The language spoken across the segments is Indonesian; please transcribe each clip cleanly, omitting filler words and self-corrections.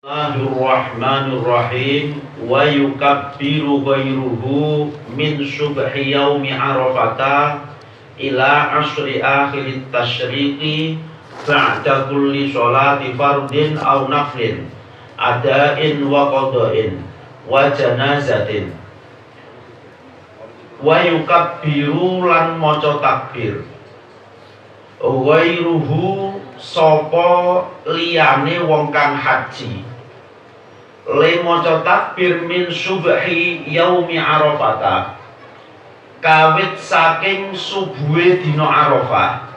Bismillahirrahmanirrahim. Wa yukabbiru ghairuhu min subhi yaumi arafata ila asri akhirit tasyriqi ba'da kulli sholati fardin aw naflin ada'in wa qada'in wa janazatin. Wa yukabbiru lan maca takbir ghairuhu sapa liyane wong kang haji le maca takbir min subhi yaumi arafata kawit saking subuhe dina Arafah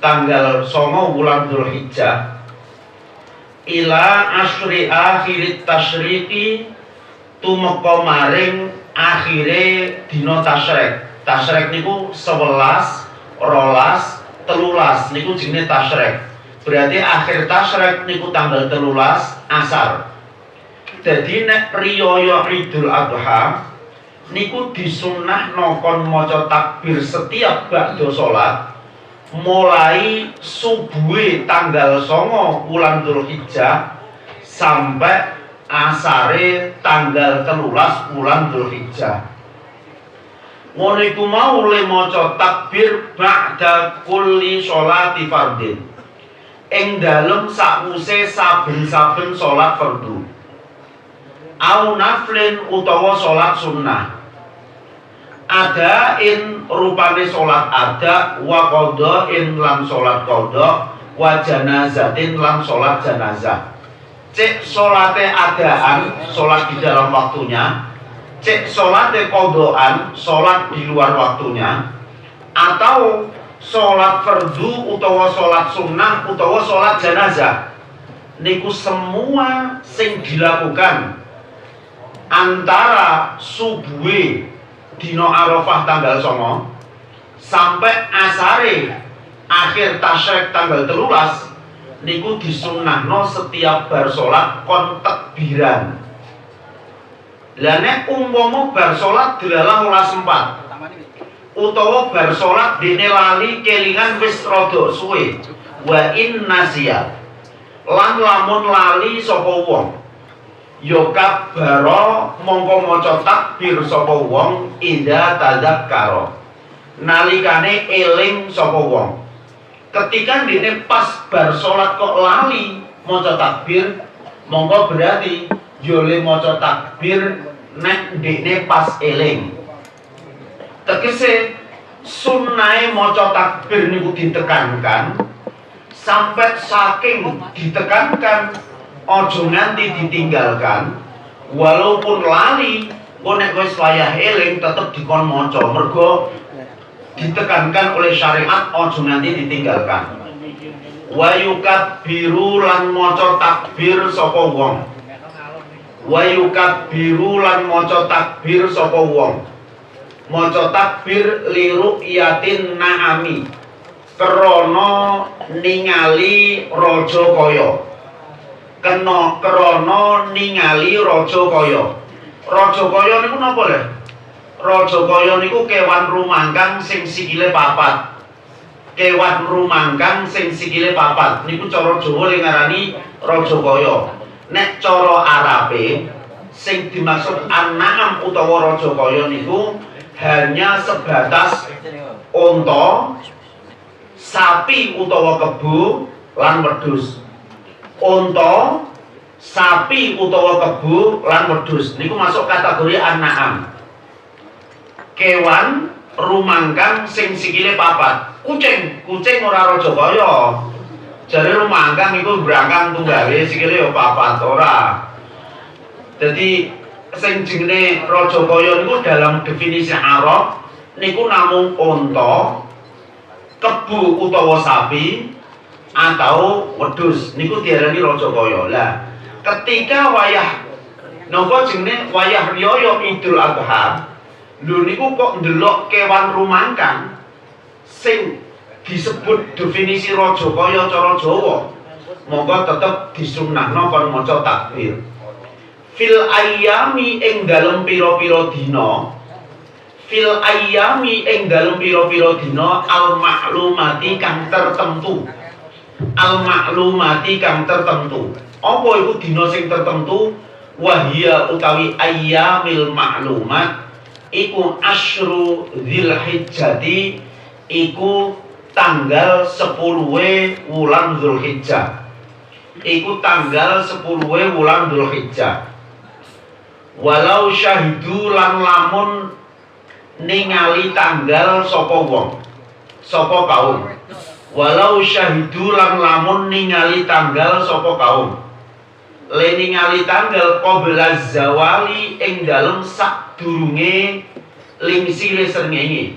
tanggal 9 wulan Dzulhijjah ila asri akhirit tasyriqi tumeka maring akhire dina tasyrik. Tasyrik niku 11, 12, 13 niku jenenge tasyrik. Berarti akhir tasyrik niku tanggal 13 asar. Jadi nek riyaya Idul Adha niku disunnahno kon maca takbir setiap ba'da salat mulai subuhe tanggal 9 wulan Dzulhijjah sampai asare tanggal 13 wulan Dzulhijjah. Ngono iku mau le maca takbir ba'da kulli sholati fardin ing dalem sakwuse saben-saben salat fardu au naflin utawa salat sunnah adain rupane salat ada wa qada'in lan salat qada wa janazatin lan salat janazah. Cek salate adaan salat di dalam waktunya, cek salate qada'an salat di luar waktunya, atau salat fardu utawa salat sunnah utawa salat janazah niku semua sing dilakukan antara subuhe dina Arafah tanggal 9 sampai asare akhir tasyrik tanggal 13 niku disunnahno setiap bar salat kon takbiran. Lah nek umpama bar salat delalah ora sempat utawa bar salat dene lali kelingan wis rada suwe wa in nasiya lan lamun lali sapa wong ya kabbara mongko maca takbir sapa wong idza tadzakkara nalikane eling sapa wong. Ketika dene pas bar salat kok lali maca takbir mongko berarti yo le maca takbir nek dene pas eling. Tegese sunnahe maca takbir niku ditekankan sampai saking ditekankan aja nganti ditinggalkan walaupun lali kok nek wis wayah eling tetep dikon maca mergo ditekankan oleh syariat aja nganti ditinggalkan. Wa yukabbiru lan maca takbir sapa wong. Wa yukabbiru lan maca takbir sapa wong. Maca takbir li ru'yatin na'ami krana ningali raja kaya. Krana ningali raja kaya. Raja kaya niku napa le? Raja kaya niku kewan rumangkang sing sikile papat. Kewan rumangkang sing sikile papat niku cara Jawa le ngarani raja kaya. Nek cara Arabe sing dimaksud an-na'am utawa raja kaya niku hanya sebatas unta, sapi utawa kebu lan wedhus. Unta, sapi utawa kebu lan wedhus niku masuk kategori an-na'am. Kewan rumangkang sing sikile papat. Kucing ora raja kaya. Jare rumangkang iku brangkang tunggale sikile ya papat ora. Jadi sing jenenge raja kaya niku dalam definisi Arab niku namung unta, kebu utawa sapi atau wedhus niku diarani raja kaya. Lah ketika wayah napa jenenge wayah riyaya Idul Adha lho niku kok ndelok kewan rumangkang sing disebut definisi raja kaya cara Jawa monggo tetep disunnahno kon maca takbir fil ayyami ing dalem pira-pira dina fil ayyami ing dalem pira-pira dina al maklumati kang tertentu al maklumati kang tertentu Apa iku dina sing tertentu? Wahia utawi ayyamil ma'lumat iku asyru Dzulhijjati iku tanggal 10 wulan Dzulhijjah. Iku tanggal 10 wulan Dzulhijjah. Walau syahidu lan lamun ningali tanggal sapa wong, sapa kaum. Walau syahidu lan lamun ningali tanggal sapa kaum. Le ningali tanggal qabla zawali ing dalem sadurunge lingsire srengenge.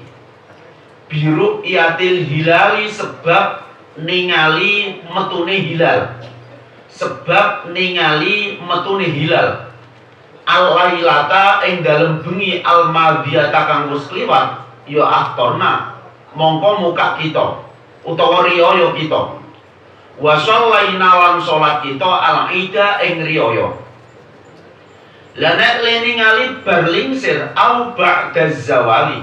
Biru iatil hilali sebab ningali metune hilal. Sebab ningali metune hilal. Al-lailata ing dalem bengi al-madiyata kang wis kliwat ya aktorna mongko muka kita utawa riyaya kita. Wa shallaina lan salat kita al-ida ing riyaya. Lah nek ningali bar lingsir au ba'da zawali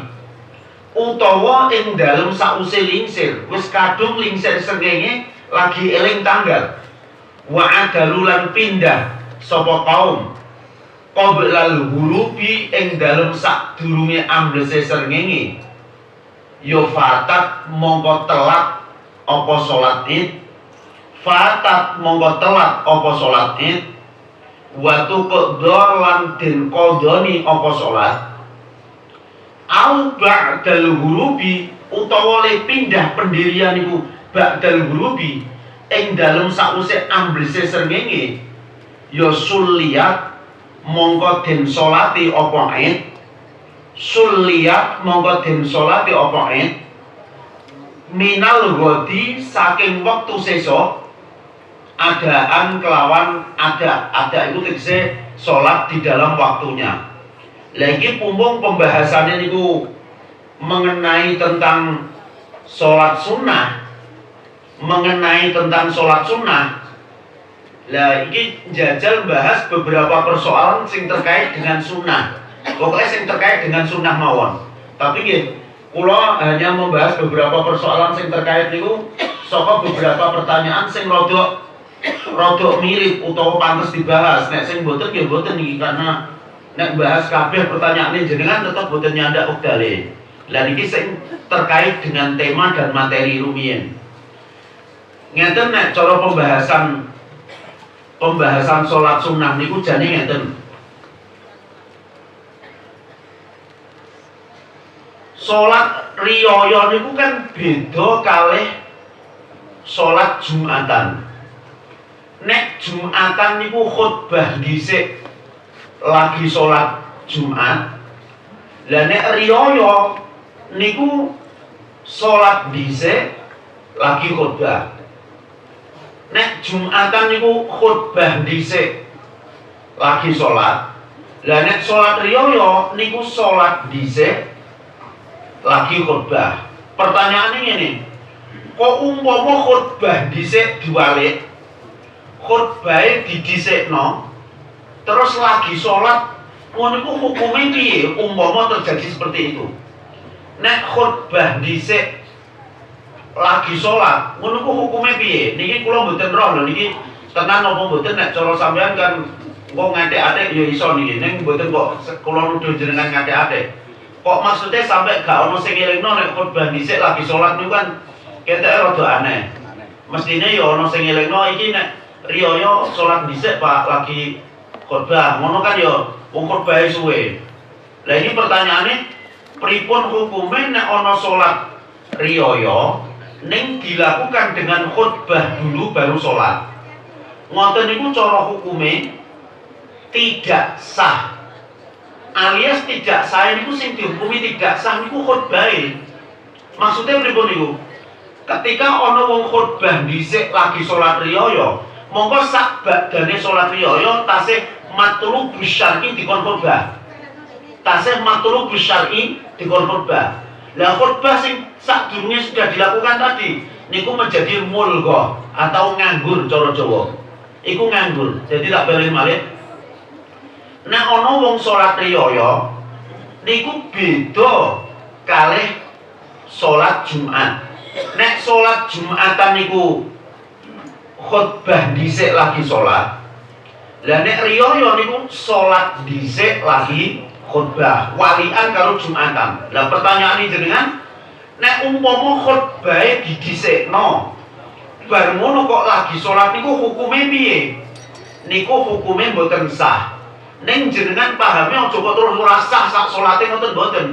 utawa ing dalem sause lingsir wis kadung lingsir srengenge lagi eling tanggal. Wa adalulan pindah sapa kaum qoblal hurubi ing dalem sadurunge amblese srengenge ya fatat mongko telat apa salat id. Fatat mongko telat apa salat id. Watu qadha lan den qadhani apa salat. Au ba'dal hurubi utawa le pindah pendirian iku ba'dal hurubi ing dalem sause amblese srengenge ya suliyat mongko den salati apa id. Suliyat mongko den salati apa id minal ghadi saking wektu sesuk. Adaan kelawan ada itu tegese sholat di dalam waktunya. Lagi pumpung pembahasannya itu mengenai tentang sholat sunnah, Lah ini jajal bahas beberapa persoalan sing terkait dengan sunnah. Pokoknya sing terkait dengan sunnah mawon. Tapi gitu, kula hanya membahas beberapa persoalan sing terkait itu saka beberapa pertanyaan sing rodok mirip utawa pantes dibahas. Nek sing boten ya boten iki karena nek bahas kabeh pertanyaane jenengan tetep boten nyandak wektale. Lah niki sing terkait dengan tema dan materi rumiyin. Ngeten nek cara pembahasan salat sunnah niku jane ngeten. Salat riyaya niku kan beda kalih salat Jumatan. Nek Jumatan niku khutbah dhisik lagi salat Jumat. Lah nek riyaya niku salat dhisik lagi khutbah. Nek Jumatan niku khutbah dhisik lagi salat. Lah nek salat riyaya niku salat dhisik lagi khutbah. Pertanyaane ngene. Kok umpama khutbah dhisik diwalik, khutbahe didhisikno terus lagi sholat, ngono iku hukume piye umpama terjadi seperti itu? Nek khutbah dhisik lagi sholat, ngono iku hukume piye? Niki kula mboten roh lho niki tenan apa mboten nek cara sampean kan kok ngathek-athek ya iso niki ning mboten kok kula nuduh jenengan ngathek-athek. Kok maksudnya sampai gak ono sing ngelingno nek khutbah dhisik lagi sholat niku kan keteke rada aneh. Mestine ya ono sing ngelingno iki nek riyaya sholat dhisik Pak lagi khutbah, ngono kan ya wong khutbahe suwe. Lah ini pertanyaane pripun hukume nek ana sholat riyaya ning dilakukan dengan khutbah dulu baru sholat? Ngoten niku cara hukume tidak sah. Alias tidak sah niku sing dihukumi tidak sah niku khutbahe. Maksudnya pripun niku? Ketika ana wong khutbah dhisik lagi sholat riyaya, mongko sak badane salat riyaya tasih matlub syar'i dikon khutbah. Tasih matlub syar'i dikon khutbah. Lah khutbah sing sadurunge sudah dilakukan tadi niku menjadi mulghah atau nganggur cara Jawa. Iku nganggur. Jadi tak balik malih. Nek ana wong salat riyaya niku beda kalih salat Jumat. Nek salat Jumatan niku khutbah dhisik lagi sholat. Lah nek riyaya niku sholat dhisik lagi khutbah, walian karo Jumatan. Lah pertanyaan ini jenengan, nek umpama khutbahe didhisikno, bar ngono kok lagi sholat niku hukume piye? Niku hukume mboten sah. Ning jenengan pahami aja kok terus ora sah sak salate ngoten mboten.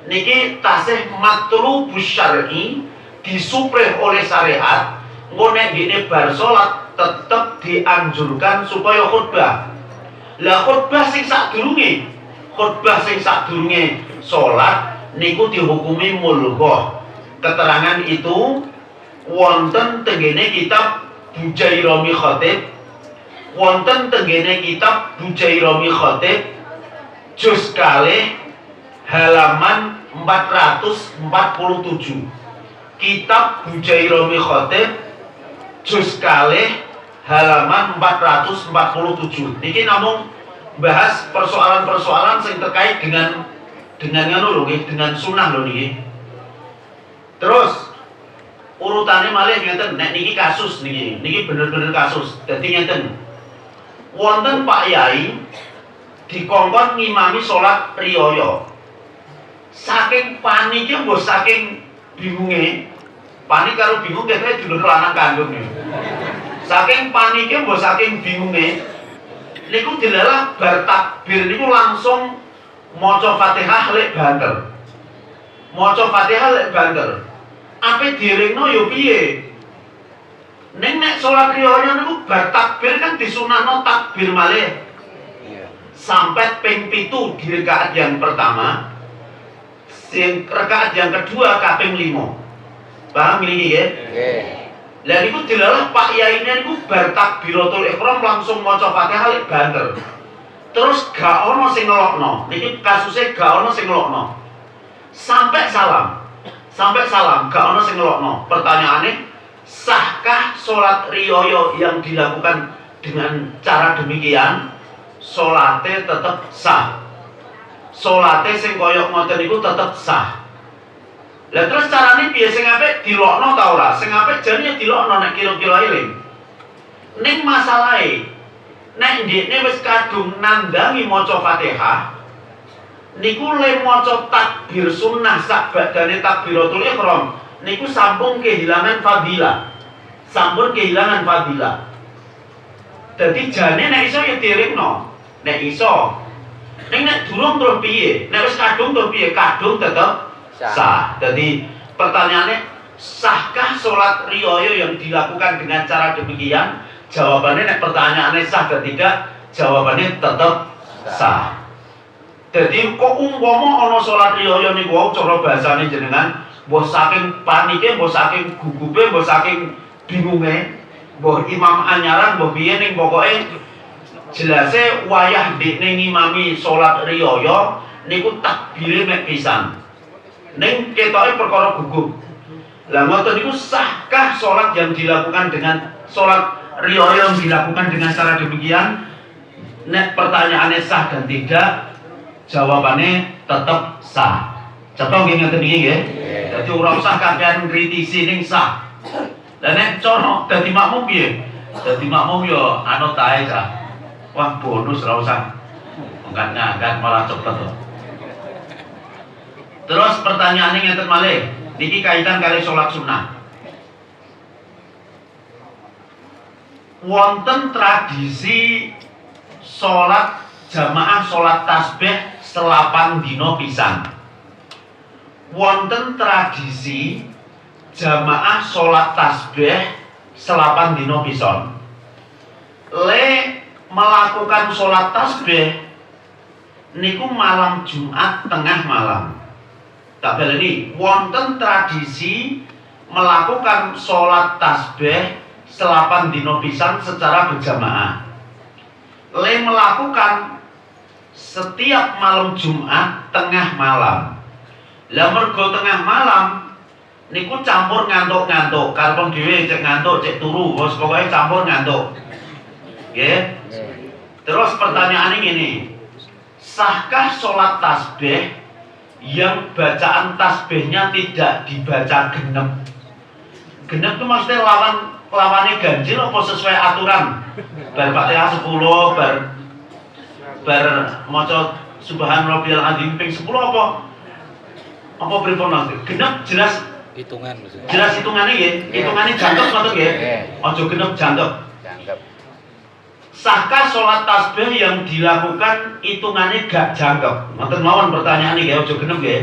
Niki tasih matlubus syar'i, disuprih oleh syariat. Engko nek dene bar salat tetep dianjurkan supaya khutbah. Lah khutbah sing sadurunge salat niku dihukumi mulghah. Keterangan itu wonten tenggene kitab Bujairami Khatib, wonten tenggene kitab Bujairami Khatib juz kalih halaman 447. Kitab Bujairami Khatib juz kalih halaman 447. Niki namung bahas persoalan-persoalan yang terkait dengan ngono lho nggih, dengan sunah lho niki. Terus urutannya malih ngeten, nek niki kasus niki bener-bener kasus. Dadi ngeten. Wonten Pak Yai dikongkon ngimami salat riyaya. Saking panike mbok saking bingunge, panik karo bingung kene dulur lanang kandung niku. Saking panike mbok saking bingunge niku dilalah bar takbir niku langsung maca Fatihah lek banter. Maca Fatihah lek banter. Ape diringno yo piye? Ning nek salat riyaya niku bar takbir kan disunahno takbir malih. Sampai ping 7 di rakaat yang pertama. Sing rakaat yang kedua kaping 5. Paham niki nggih? Nggih. Lah niku dilalah Pak Yaine niku bar takbiratul ihram langsung maca Fatihah lek banter. Terus gak ono sing ngelokno. Niki kasuse gak ono sing ngelokno. Sampai salam gak ono sing ngelokno. Pertanyaannya, sahkah sholat riyaya yang dilakukan dengan cara demikian? Sholatnya tetap sah. Sholatnya sing koyok ngoten niku tetap sah. Lah terus carane piye sing apik dilokno ta ora? Sing apik jane dilokno nek kira-kira eling. Ning masalahe nek ndekne wis kadung nandangi maca Fatihah, niku le maca takbir sunnah sak badane takbiratul ihram, niku sampun kehilangan fadilah. Dadi jane nek iso ya dirikno. Nek iso. Ning nek durung terus piye? Nek wis kadung terus piye? Kadung tetep sah. Jadi pertanyaannya, sahkah sholat riyaya yang dilakukan dengan cara demikian? Jawabannya nek pertanyaannya sah dan tidak, jawabannya tetap sah. Jadi kok umpama ana sholat riyaya niku wae cara bahasane jenengan, mbah saking panike, mbah saking gugupe, mbah saking bingunge, mbah imam anyaran, mbah piye ning pokoke jelase wayah ndekne ngimami sholat riyaya niku takbire mek pisan. Ning ketoke perkara gugup. Lah ngoten niku sahkah salat yang dilakukan dengan salat riyaya yang dilakukan dengan cara demikian? Nek pertanyaannya sah dan tidak, jawabannya tetap sah. Contoh nggih ngoten iki nggih. Dadi ora usah kakean kritisi ning sah. Lah nek cara dadi makmum piye? Dadi makmum yo anut ae cah. Wah bonus ora usah. Ngangkat malah cepet to. Terus pertanyaannya ngeten malih, niki kaitan kali sholat sunnah. Wonten tradisi sholat jamaah sholat tasbih selapan dino pisan. Wonten tradisi jamaah sholat tasbih selapan dino pisan. Le melakukan sholat tasbih niku malam Jumat tengah malam. Tak baleni wonten tradisi melakukan sholat tasbih selapan dino pisan secara berjamaah. Le melakukan setiap malam Jumat tengah malam. Lah mergo tengah malam niku campur ngantuk-ngantuk, karepem dhewe cek ngantuk cek turu, bos pokoknya campur ngantuk. Nggih. Terus pertanyaannya gini, sahkah sholat tasbih yang bacaan tasbihnya tidak dibaca genep? Genep itu maksudnya lawan lawane ganjil apa sesuai aturan? Bar Fatihah 10, bar maca Subhan Rabbiyal Azim ping 10 apa? Apa pripun Mas? Genep jelas hitungan maksudnya. Jelas hitungane nggih. Hitungane jangkep ngoten nggih. Aja genep jangkep. Jangkep. Sahkah sholat tasbih yang dilakukan hitungannya gak jangkep? Ngoten mawon pertanyaan ini, aja genep nggih.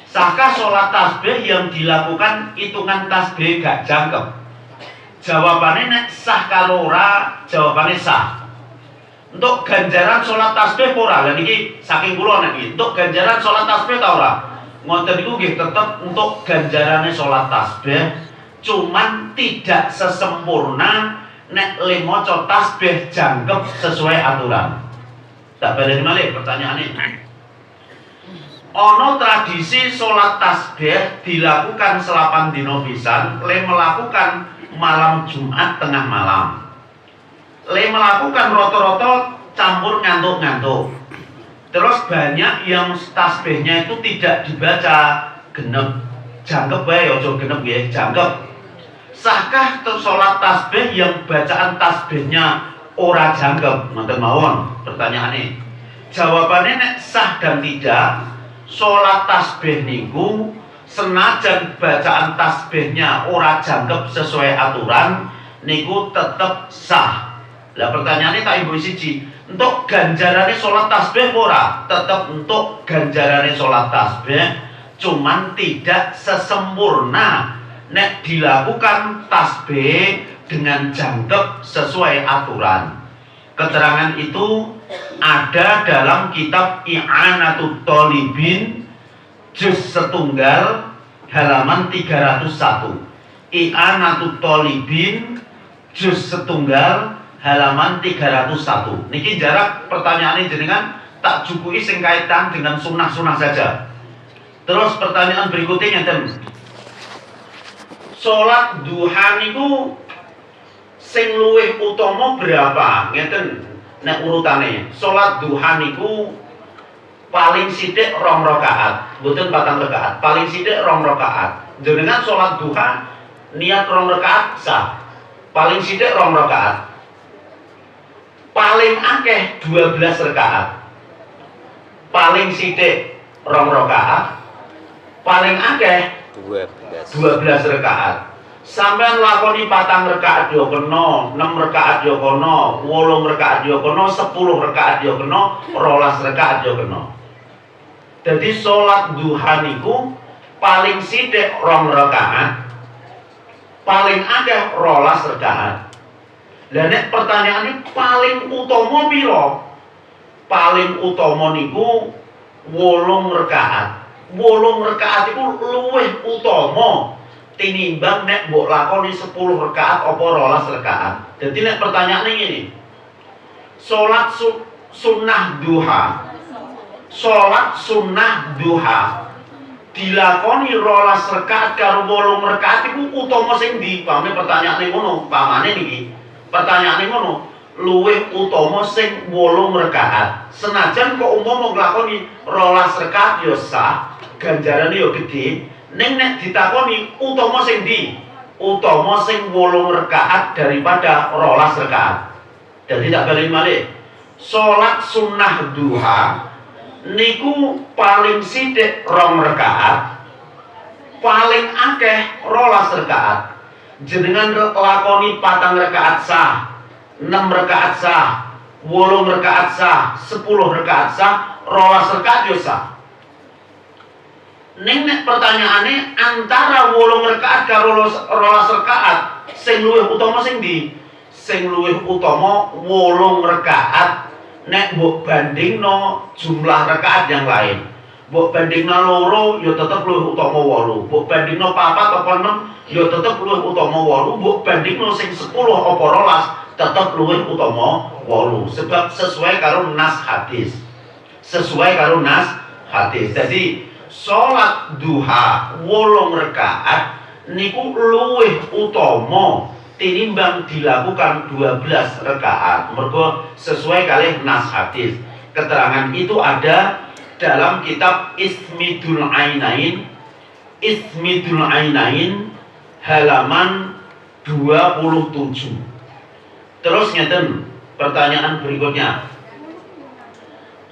Sahkah sholat tasbih yang dilakukan hitungan tasbih gak jangkep? Jawabannya nek sah karo ora, jawabannya sah. Untuk ganjaran sholat tasbih ora, lan iki saking kula nek iki. Untuk ganjaran sholat tasbih ta ora? Ngoten niku nggih tetep untuk ganjarane sholat tasbih, cuman tidak sesempurna nek le maca tasbih jangkep sesuai aturan. Tak baleni malih pertanyaane. Ana tradisi salat tasbih dilakukan selapan dina pisan, le melakukan malam Jumat tengah malam. Le melakukan rata-rata campur ngantuk-ngantuk. Terus banyak yang tasbihnya itu tidak dibaca genep. Jangkep bae aja genep nggih, jangkep. Sahkah sholat tasbih yang bacaan tasbihnya ora jangkep? Ngoten mawon pertanyaane. Jawabannya nek sah dan tidak, sholat tasbih niku senajan bacaan tasbihnya ora jangkep sesuai aturan niku tetep sah. Lah pertanyaannya tak ibu siji, untuk ganjarane sholat tasbih ora? Tetep untuk ganjarane sholat tasbih, cuman tidak sesempurna nek dilakukan tasbih dengan jangkep sesuai aturan. Keterangan itu ada dalam kitab I'anatut Thalibin juz setunggal halaman 301. I'anatut Thalibin juz setunggal halaman 301. Niki jarak pertanyaan jenengan tak cukui sing kaitan dengan sunah-sunah saja. Terus pertanyaan berikutnya ngeten. Sholat duha niku sing luwih utama berapa? Ngeten nek urutane. Sholat duha niku paling sithik 2 rakaat, mboten 4 rakaat. Paling sithik 2 rakaat. Jenengan sholat duha niat 2 rakaat sah. Paling sithik 2 rakaat. Paling akeh 12 rakaat. Paling sithik 2 rakaat. Paling akeh 12 rakaat. Sampeyan lakoni 4 rakaat yo kena, 6 rakaat yo kena, 8 rakaat yo kena, 10 rakaat yo kena, 12 rakaat yo kena. Jadi sholat duha niku paling sithik 2 rakaat, paling akeh 12 rakaat. Lah nek pertanyaane paling utama pira? Paling utama niku 8 rakaat. 8 rakaat itu luwih utama tinimbang nek mbok lakoni 10 rakaat apa 12 rakaat. Jadi nek pertanyaane ngene. Salat sunnah duha. Salat sunnah duha dilakoni 12 rakaat karo 8 rakaat iku utama sing ndi? Pamane pertanyaane ngono, pamane niki. Pertanyaane ngono. Luwih utama sing 8 rakaat. Senajan kok umpama nglakoni 12 rakaat ya sah, ganjarane ya gedhe, ning nek ditakoni utama sing ndi? Utama sing 8 rakaat daripada 12 rakaat. Jadi tak balik malih. Salat sunnah duha niku paling sithik 2 rakaat, paling akeh 12 rakaat. Jenengan lakoni 4 rakaat sah, 6 rakaat sah, 8 rakaat sah, 10 rakaat sah, 12 rakaat yo sah. Ning nek pertanyaane antara 8 rakaat karo 12 rakaat sing luwih utama sing ndi? Sing luwih utama 8 rakaat nek mbok bandingno jumlah rakaat yang lain. Mbok bandingno 2 ya tetep luwih utama 8. Mbok bandingno 4 apa 6 ya tetep luwih utama 8. Mbok bandingno sing 10 apa 12 tetep luwih utama 8. Sebab sesuai karo nas hadis. Sesuai karo nas hadis. Jadi sholat duha 8 rakaat niku luwih utama tinimbang dilakukan 12 rakaat. Mergo sesuai kalih nas hadis. Keterangan itu ada dalam kitab Ismidul Ainain. Ismidul Ainain halaman 27. Terus ngeten, pertanyaan berikutnya.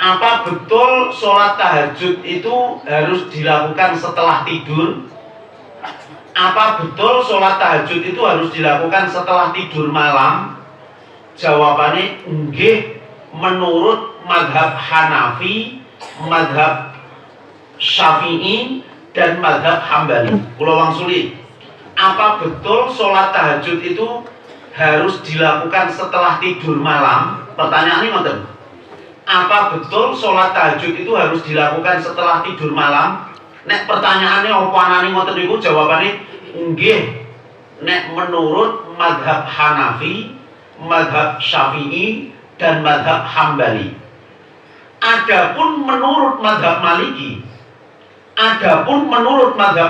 Apa betul sholat tahajud itu harus dilakukan setelah tidur? Apa betul sholat tahajud itu harus dilakukan setelah tidur malam? Jawabannya nggih, menurut madhab Hanafi, madhab Syafi'i, dan madhab Hambali. Kula wangsuli, apa betul sholat tahajud itu harus dilakukan setelah tidur malam? Pertanyaannya ngoten. Apa betul sholat tahajud itu harus dilakukan setelah tidur malam? Nek pertanyaannya apa anane ngoten niku, jawabannya nggih. Nek menurut madhab Hanafi, madhab Syafi'i, dan madhab Hambali. Adapun menurut madhab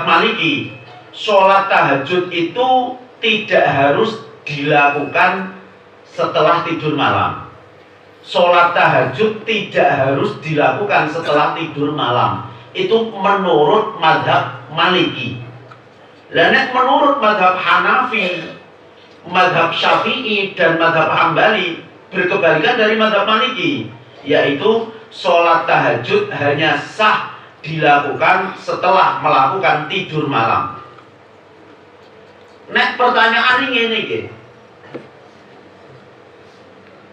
Maliki, sholat tahajud itu tidak harus dilakukan setelah tidur malam. Sholat tahajud tidak harus dilakukan setelah tidur malam. Itu menurut madhab Maliki. Nek menurut madhab Hanafi, madhab Syafi'i, dan madhab Hambali berkebalikan dari madhab Maliki, yaitu sholat tahajud hanya sah dilakukan setelah melakukan tidur malam. Nek pertanyaan ini,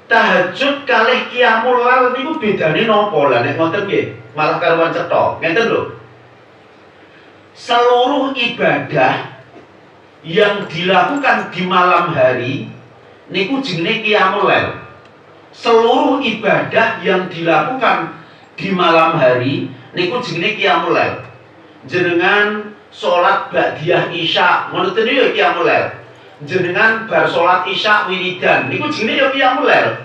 tahajud kalih qiyamul lail niku bedane napa? Lah nek ngoten nggih, malah karuan cetok. Ngeten lho. Seluruh ibadah yang dilakukan di malam hari niku jenenge qiyamul lail. Seluruh ibadah yang dilakukan di malam hari niku jenenge qiyamul lail. Jenengan salat ba'diyah isya, ngono ten yo qiyamul lail. Jenengan bar salat isya wiridan niku jenenge yo qiyamul lail.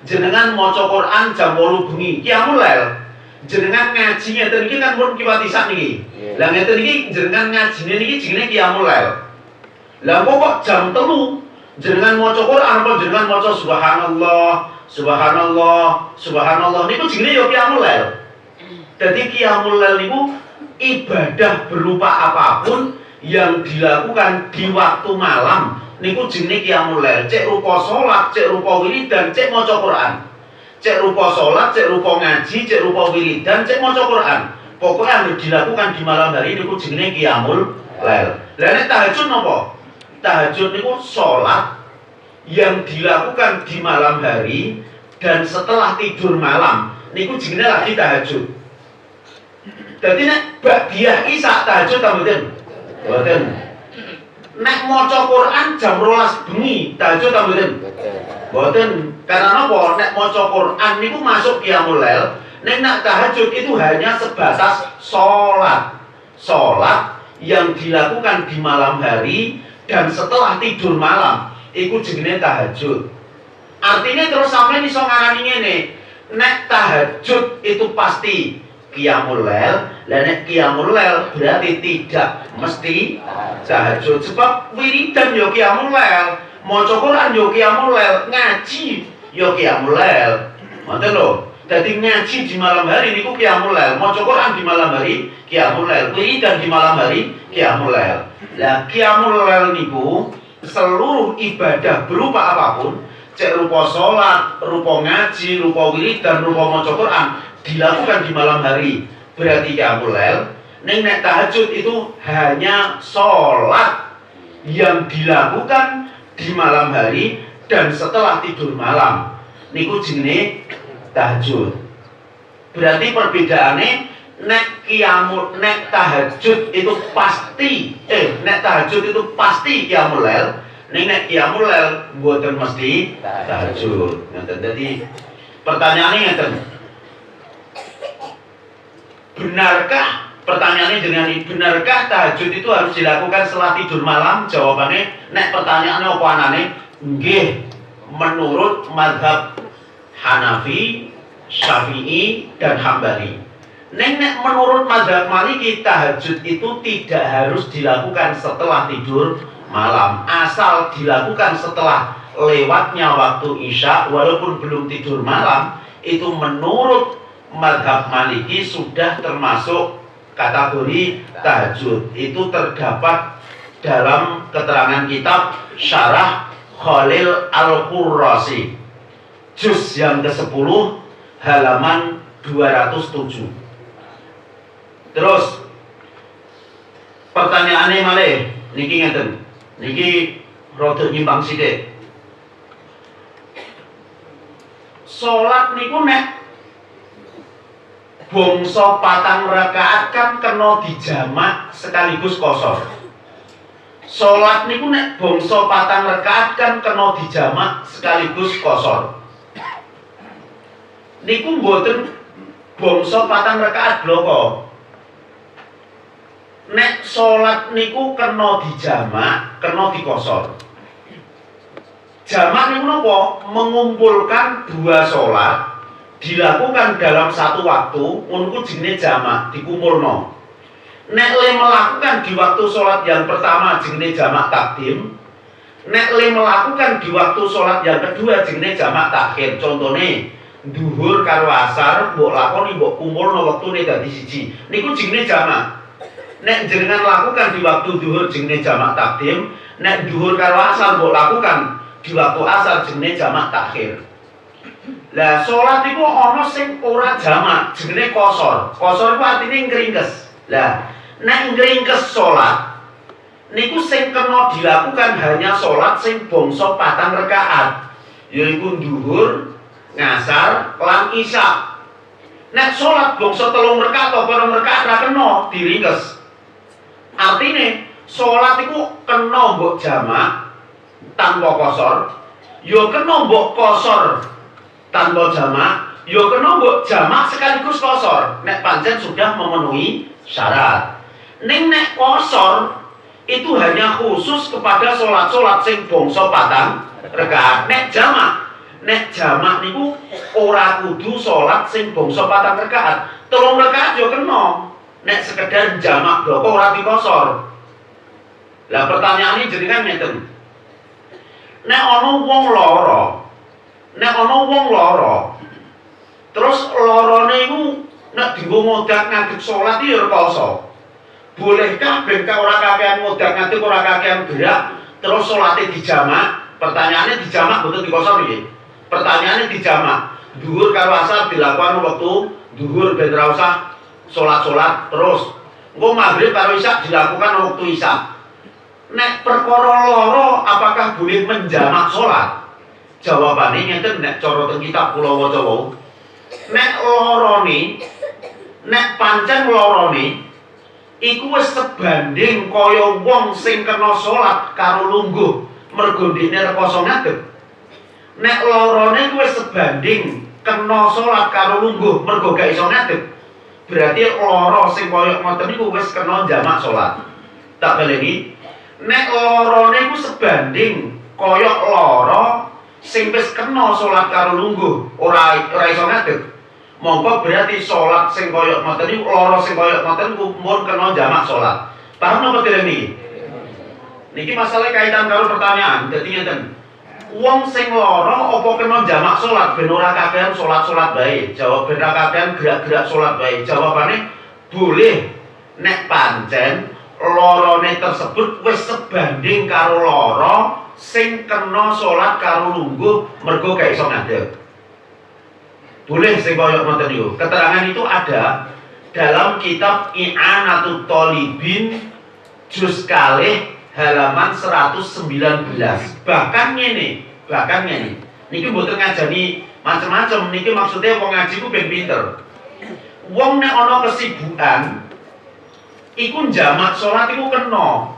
Jenengan maca Quran jam 8 bengi qiyamul lail. Jenengan ngaji ngeten iki kan pun kiwat isya niki. Lah ngeten iki jenengan ngajine niki jenenge qiyamul lail. Lah kok jam 3 jenengan maca Quran apa jenengan maca subhanallah, subhanallah, subhanallah niku jenenge yo qiyamul lail. Dadi qiyamul lail niku ibadah berupa apapun yang dilakukan di waktu malam niku jenenge qiyamul lail. Cek rupa salat, cek rupa wiridan, cek maca Quran. Cek rupa salat, cek rupa ngaji, cek rupa wiridan, cek maca Quran. Pokoknya yang dilakukan di malam hari niku jenenge qiyamul lail. Lah nek tahajud napa? Tahajud niku salat yang dilakukan di malam hari dan setelah tidur malam niku jenenge lagi tahajud. Dadi nek ba'diyah isya tahajud ta mboten? Mboten. Nek maca Quran jam 12 bengi tahajud ta mboten? Mboten. Karena napa? Nek maca Quran niku masuk qiyamul lail, nek tahajud itu hanya sebatas salat. Salat yang dilakukan di malam hari dan setelah tidur malam iku jenenge tahajud. Artinya terus sampeyan iso ngarani ngene, nek tahajud itu pasti qiyamul lail. Lah nek qiyamul lail berarti tidak mesti tahajud, sebab wiridan yo qiyamul lail, maca Quran yo qiyamul lail, ngaji yo qiyamul lail. Ngoten lho. Dadi ngaji di malam hari niku qiyamul lail, maca Quran di malam hari qiyamul lail, wiridan di malam hari qiyamul lail. Lah qiyamul lail niku seluruh ibadah berupa apapun, cek rupa salat, rupa ngaji, rupa wiridan, rupa maca Quran dilakukan di malam hari berarti qiyamul lail. Nek tahajud itu hanya salat yang dilakukan di malam hari dan setelah tidur malam niku jenenge tahajud. Berarti perbedaannya nek tahajud itu pasti nek tahajud itu pasti qiyamul lail, nek qiyamul lail mboten mesti tahajud. Ngoten. Dadi pertanyaannya ngeten. Benarkah, pertanyaannya dengan ini, benarkah tahajud itu harus dilakukan setelah tidur malam? Jawabannya, nek pertanyaannya apa anane? Nggih, menurut madhab Hanafi, Syafi'i, dan Hambali. Nek menurut madhab Maliki, tahajud itu tidak harus dilakukan setelah tidur malam, asal dilakukan setelah lewatnya waktu isya walaupun belum tidur malam. Itu menurut madhab Maliki sudah termasuk kategori tahajud. Itu terdapat dalam keterangan kitab Syarah Khalil Al-Qurrasi juz yang ke-10 halaman 207. Terus pertanyaannya malih niki ngeten. Niki rada nyimpang sithik. Salat niku nek bangsa 4 rakaat kan kena dijamak sekaligus qashar. Salat niku nek bangsa 4 rakaat kan kena dijamak sekaligus qashar. Niku mboten bangsa 4 rakaat bloko. Nek salat niku kena dijamak, kena dikosor. Jamak niku napa? Mengumpulkan 2 salat dilakukan dalam satu waktu, ngono jenenge jamak, dikumpulno. Nek le melakukan di waktu salat yang pertama jenenge jamak takdim. Nek le melakukan di waktu salat yang kedua jenenge jamak takhir. Contone duhur karo asar mbok lakoni mbok kumpulno wektune dadi siji. Niku jenenge jamak. Nek jenengan lakukan di waktu duhur jenenge jamak takdim, nek duhur karo asar mbok lakukan di waktu asar jenenge jamak takhir. Lah salat iku ana sing ora jamak, jenenge qashar. Qashar iku artine ngringkes. Lah nek ngringkes salat niku sing kena dilakukan hanya salat sing bangsa 4 rakaat, yaiku duhur, ngasar, lan isya. Nek salat bangsa 3 rakaat atau 4 rakaat ra kena diringkes. Artine salat iku kena mbok jamak tanpa qashar, ya kena mbok qashar tanpa jamak, ya kena mbok jamak sekaligus qashar nek pancen sudah memenuhi syarat. Ning nek qashar itu hanya khusus kepada salat-salat sing bangsa 4 rakaat. Nek jamak niku ora kudu salat sing bangsa 4 rakaat. 3 rakaat ya kena. Nek sekedar jamak bloko ora dikosor. Lah pertanyaane jenengan ngeten. Nek ana wong lara, terus larane iku nek dienggo ngodak ngadeg salat iki ya rekoso. Bolehkah ben ora kakean ngodak ngadeg ora kakean gerak terus salate dijamak? Pertanyaane dijamak mboten dikosor nggih. Pertanyaane dijamak. Dhuwur karo asar dilakukan waktu dhuwur ben ora usah salat terus engko maghrib karo isya dilakukan waktu isya. Nek perkara lara apakah boleh menjamak salat? Jawabane ngeten nek cara teng kitab kula waca wau. Nek larane nek pancen larane iku wis sebanding kaya wong sing kena salat karo lungguh mergo ndekne rekoso ngadeg. Nek larane iku wis sebanding kena salat karo lungguh mergo gak iso ngadeg. Berarti lara sing koyo ngoten niku wis kena jamak salat. Tak baleni, nek larane iku sebanding koyo lara sing wis kena salat karo lungguh ora iso ngadeg. Mongko berarti salat sing koyo ngoten niku lara sing koyo ngoten niku mun kena jamak salat. Paham napa dereng niki? Niki masalah kaitan karo pertanyaan. Dadi ngeten. Wong sing lara apa kena jamak salat ben ora kakean salat bae? Jawab ben ora kakean gerak-gerak salat bae. Jawabane boleh nek pancen larane tersebut wis sebanding karo lara sing kena salat karo lungguh mergo gak iso ngadeg. Boleh sing koyo ngoten niku. Keterangan itu ada dalam kitab I'anatut Thalibin juz kalih halaman 119. Bahkan ngene. Niki mboten ngajani macam-macam. Niki maksudnya wong ngaji ku ben pinter. Wong nek ana kesibukan iku jamak salat iku kena.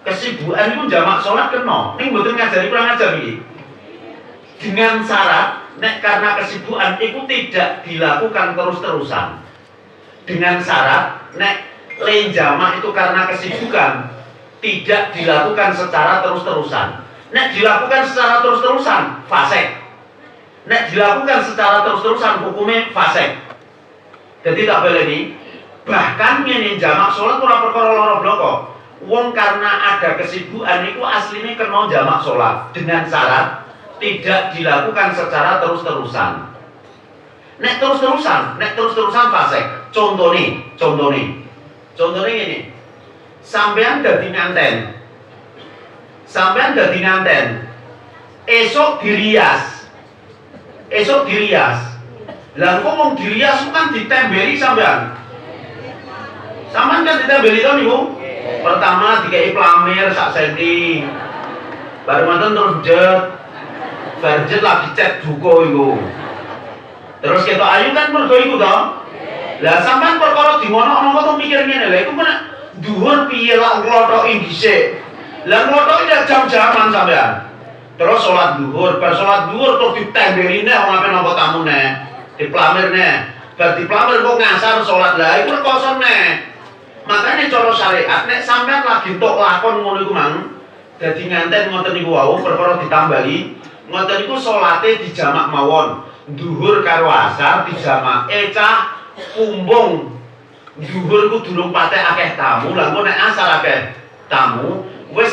Kesibukan iku jamak salat kena. Ning mboten ngajari kurang ajar iki. Dengan syarat nek karena kesibukan iku tidak dilakukan terus-terusan. Dengan syarat nek le jamak itu karena kesibukan tidak dilakukan secara terus-terusan. Nek dilakukan secara terus-terusan, fasik. Nek dilakukan secara terus-terusan, hukumnya fasik. Jadi tak baleni. Bahkan ngene jamak salat ora perkara lara bloko. Wong karena ada kesibukan itu aslinya kena jamak salat dengan syarat tidak dilakukan secara terus-terusan. Nek terus-terusan fasik. Contohnya ngene. Sampean dadi nganten. sampean dadi nganten. Esok dirias. Lah kok wong dirias kan ditembeli sampean. Sampean kan ditembeli to niku. Pertama dikai plamir sak senti. Baru mantan terus jet lagi cek duko iku. Terus ketok ayu kan mergo iku to. Lah sampean perkara di ngono ana mikir ngene lha iku kan dhuwur piye lak nglothoki dhisik. Lah nglothoki jam-jaman sampean. Terus sholat duhur, bar sholat duhur terus ditembeli neh wong ape napa tamune. Diplamir neh. Bar diplamir kok ngasar sholat lah iku rekoso neh. Makanya cara syariat nek sampean lagi tok lakon ngono iku mang dadi nganten ngoten niku wau perkara ditambali ngoten niku salate dijamak mawon. Duhur karo asar dijamake cah kumbung. Duhur ku durung patek akeh tamu, lha engko nek asar akeh tamu wis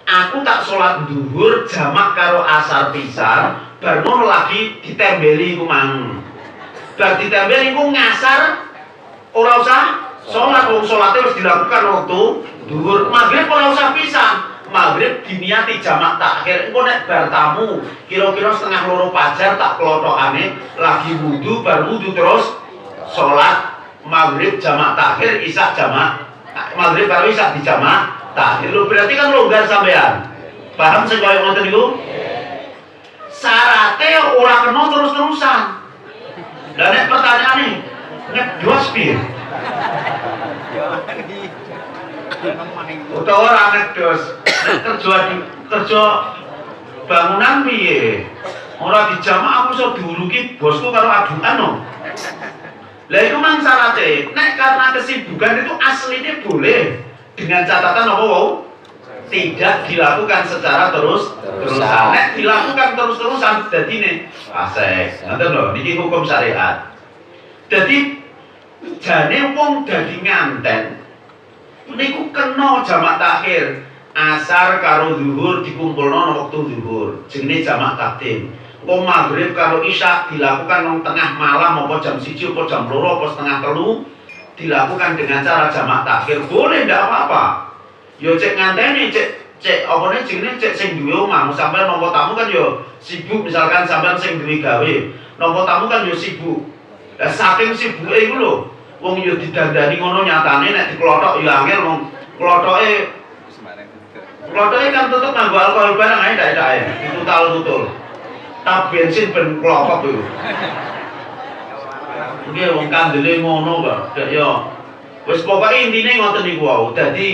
aku tak sholat duhur jamak karo asar pisan bar ngono lagi ditembeli iku mang. Bar ditembeli iku ngasar ora usah sholat, wong sholate wis dilakukan waktu duhur. Maghrib ora usah pisan. Maghrib diniati jamak takhir. Engko nek bar tamu kira-kira setengah loro pajar tak klothokane lagi wudu bar wudu terus sholat maghrib jamak takhir, isya jamak maghrib karo isya dijamak takhir. Lho berarti kan longgar sampean. Paham sing kaya ngoten niku? Syarate ora kena terus-terusan. Lah nek pertanyaane ngedhos piye? Utawa ora ngedhos. Kerja bangunan piye? Ora dijamak aku iso diuruki bosku karo adukan no. Lah itu mang syarate. Nek karena kesibukan itu aslinya boleh. Dengan catatan apa wau? Tidak dilakukan secara terus-terusan. Nek dilakukan terus-terusan dadine fasik. Ngoten lho, niki hukum syariat. Dadi jane wong dadi nganten niku kena jamak takhir. Asar karo zuhur dikumpulno nang wektu zuhur. Jenenge jamak takdim. Engko maghrib karo isya dilakukan nang tengah malam apa jam 1 apa jam 2 apa setengah 3 dilakukan dengan cara jamak takhir. Boleh ndak apa-apa. Yo cek nganteni cek apa nih jenenge cek sing duwe omah sampean nampa tamu kan yo sibuk, misalkan sampean sing duwe gawe nampa tamu kan yo sibuk. Lah saking sibuke iku lho wong yo didandani ngono nyatane nek diklothok yo angel wong klothoke kan tetep nganggo alkohol barang ae ndak ae ditutal-tutul. Tap bensin ben klopok yo. Nggih wong kandele ngono kok yo. Wis pokoke intine ngoten niku wae. Dadi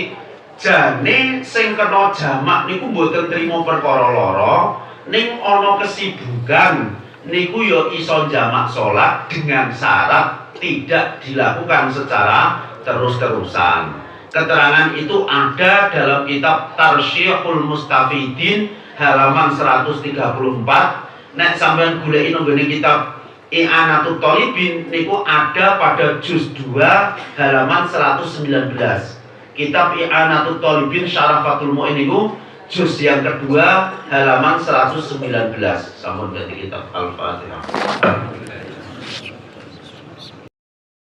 jane sing kena jamak niku mboten trima perkara lara ning ana kesibukan niku ya iso jamak salat dengan syarat tidak dilakukan secara terus-terusan. Keterangan itu ada dalam kitab Tarsyihul Mustafidin halaman 134. Nek sampean goleki nang ngene kitab I'anatut Thalibin niku ada pada juz 2 halaman 119. Kitab I'anatut Thalibin Syarah Fathul Mu'in niku juz yang kedua halaman 119. Sampun dadi kitab Al-Fatihah.